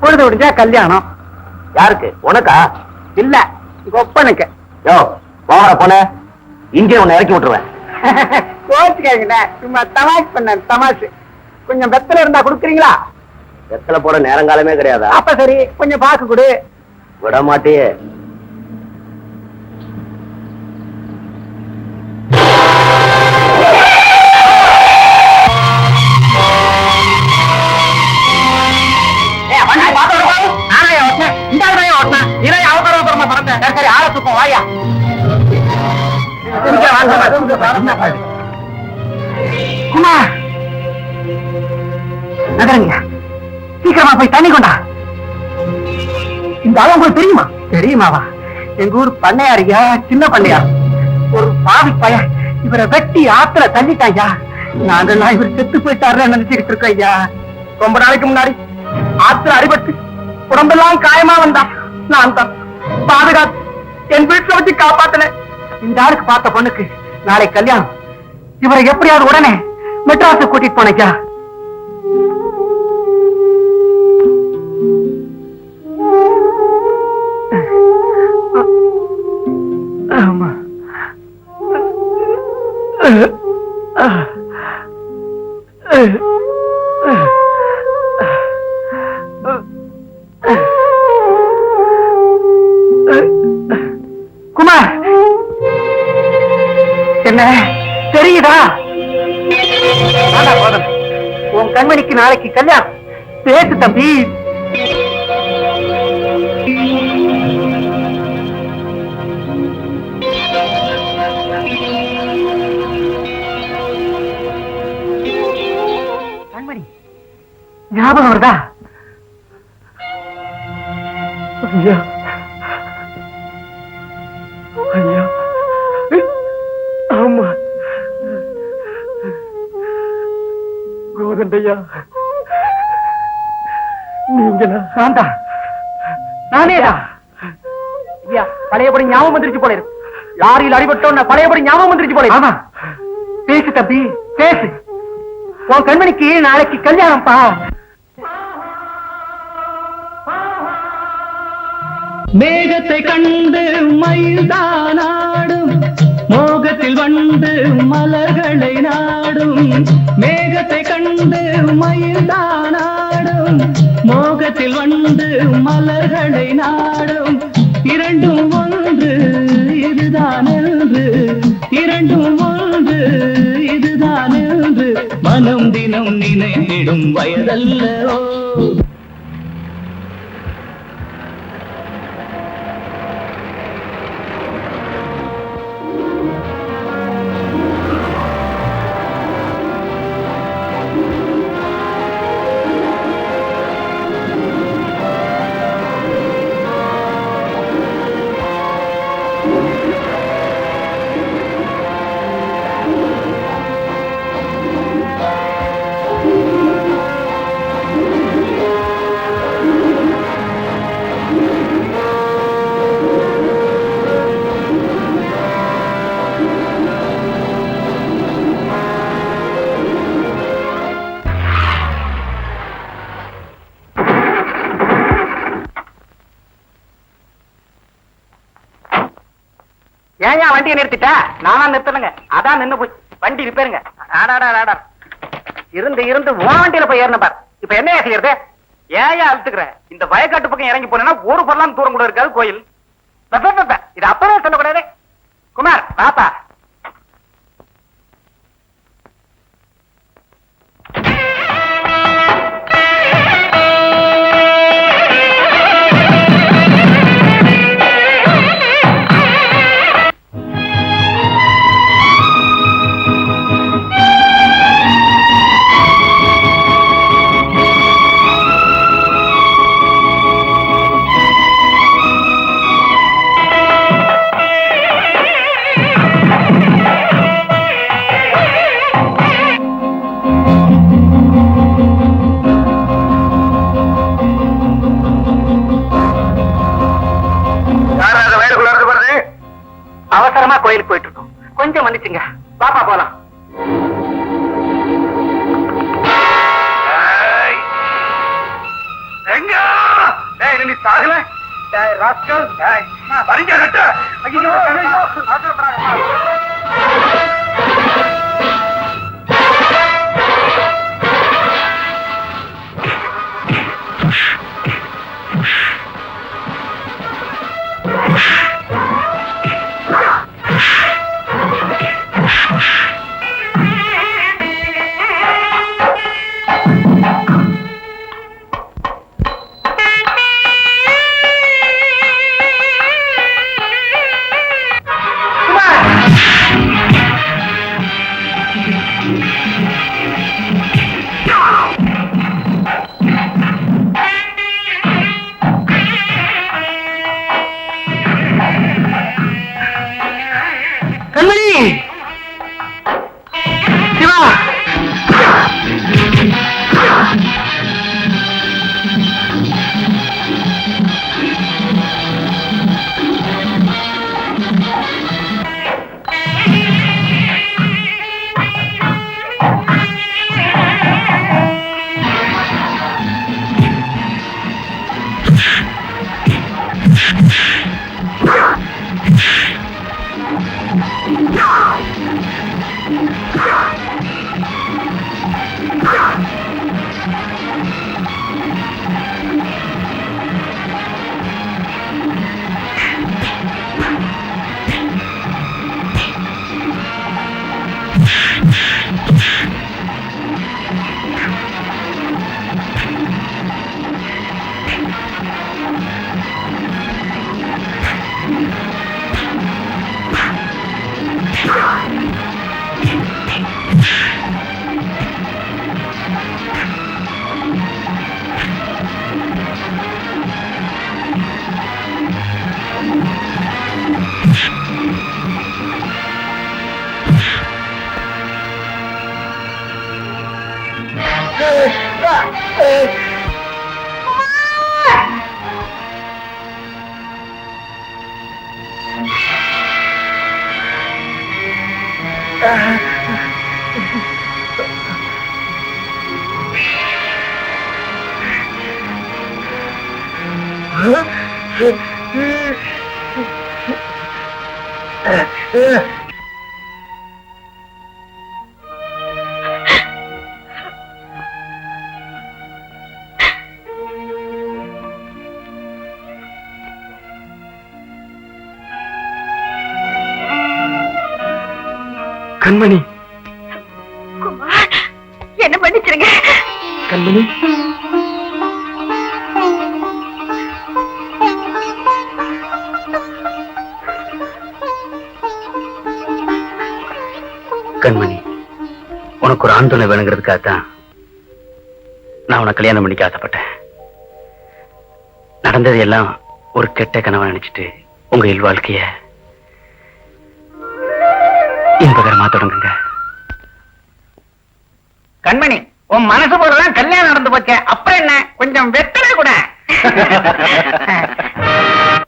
பொழுது விடிஞ்சா கல்யாணம். யாருக்கு? உனக்கா? இல்ல, ஒப்பனுக்கு. யோ போற போன இங்கே உன்னை இறக்கி விட்டுருவேன். கோச்சுக்கங்க, சும்மா தமாஷ் பண்ண தமாஷு. கொஞ்சம் வெத்தலை இருந்தா கொடுக்குறீங்களா? வெத்தலை போட நேரங்காலமே கிடையாதா? அப்ப சரி, கொஞ்சம் பாக்கு கொடு. விட மாட்டியே. சீக்கிரமா போய் தண்ணி கொண்டா. இந்த ஆளு உங்களுக்கு தெரியுமா? தெரியுமாவா? எங்க ஊர் பண்ணையாரியா, சின்ன பண்ணையார். ஒரு பாவி பய இவரை வெட்டி ஆத்துல தள்ளிட்டாயா. நாங்கெல்லாம் இவர் செத்து போயிட்டாருன்னு நினைச்சுக்கிட்டு இருக்கோம் ஐயா. ரொம்ப நாளைக்கு முன்னாடி ஆத்துல அடிபட்டு உடம்பெல்லாம் காயமா வந்தா நான் தான் பாதுகாத்து என் வீட்டுல வச்சு காப்பாத்தினேன். இந்த ஆளுக்கு பார்த்த பொண்ணுக்கு நாளை கல்யாணம். இவரை எப்படியாவது உடனே மெட்ராஸுக்கு கூட்டிட்டு போனைக்கா. ஆமா. குமார், என்ன தெரியுதா? உன் கண்மணிக்கு நாளைக்கு கல்யாணம். பேசு தம்பி. கண்மணி ஞாபகம் வருதா? ஐயா ஐயா, ஆமா கோதண்டையா, நீங்களா? சாந்தா, நானேடா. ஐயா, பழையபடி ஞாபகம் வந்துருச்சு போல இருக்கு. லாரியில் அடிபட்டோன்னு பழையபடி ஞாபகம் வந்துருச்சு போல. ஆமா, பேசு தம்பி பேசு. உன் கண்மணிக்கு நாளைக்கு கல்யாணம்ப்பா. மேகத்தை கண்டு மயில்தானாடும், மோகத்தில் வந்து மலர்களை நாடும். மேகத்தை கண்டு மயில்தானாடும், மோகத்தில் வந்து மலர்களை நாடும். இரண்டும் ஒன்று இதுதான் என்று, இரண்டும் ஒன்று இதுதான் என்று மனம் தினம் நினைத்திடும் வயதல்லோ. ஏன் வண்டியை நிறுத்திட்ட? நானா நிறுத்தணுங்க, அதான் நின்னு போச்சு. வண்டி ரிப்பேருங்க. இருந்து இருந்து உன் வண்டியில போய் ஏறின பார். இப்ப என்ன செய்யறது? ஏன் அழுத்துக்கிறேன்? இந்த வயக்காட்டு பக்கம் இறங்கி போனா ஒரு பொருளாம் தூரம் கூட இருக்காது கோயில். இது அப்பவே சொல்லக்கூடாது. குமார் பாப்பா, அவசரமா கோயிலுக்கு போயிட்டு இருக்கோம். கொஞ்சம் மன்னிச்சுங்க. பாப்பா போலாம். எங்க நீ சாகல ராஸ்கல் பறிஞ்ச கட்ட ஐயோ கண்மணி சிவா கண்மணி குமார், என்ன மன்னிச்சிருங்க. கண்மணி கண்மணி, உனக்கு ஒரு ஆண் துணை வேணுங்கிறதுக்காகத்தான் நான் உனக்கு கல்யாணம் பண்ணிக்க ஆசைப்பட்டேன். நடந்தது எல்லாம் ஒரு கெட்ட கனவா நினைச்சிட்டு உங்க இல்வாழ்க்கைய இன்பகரமா தொடங்குங்க. கண்மணி, உன் மனசு போறதான் கல்யாணம் நடந்து போச்சே, அப்புறம் என்ன கொஞ்சம் வெத்தலை கூட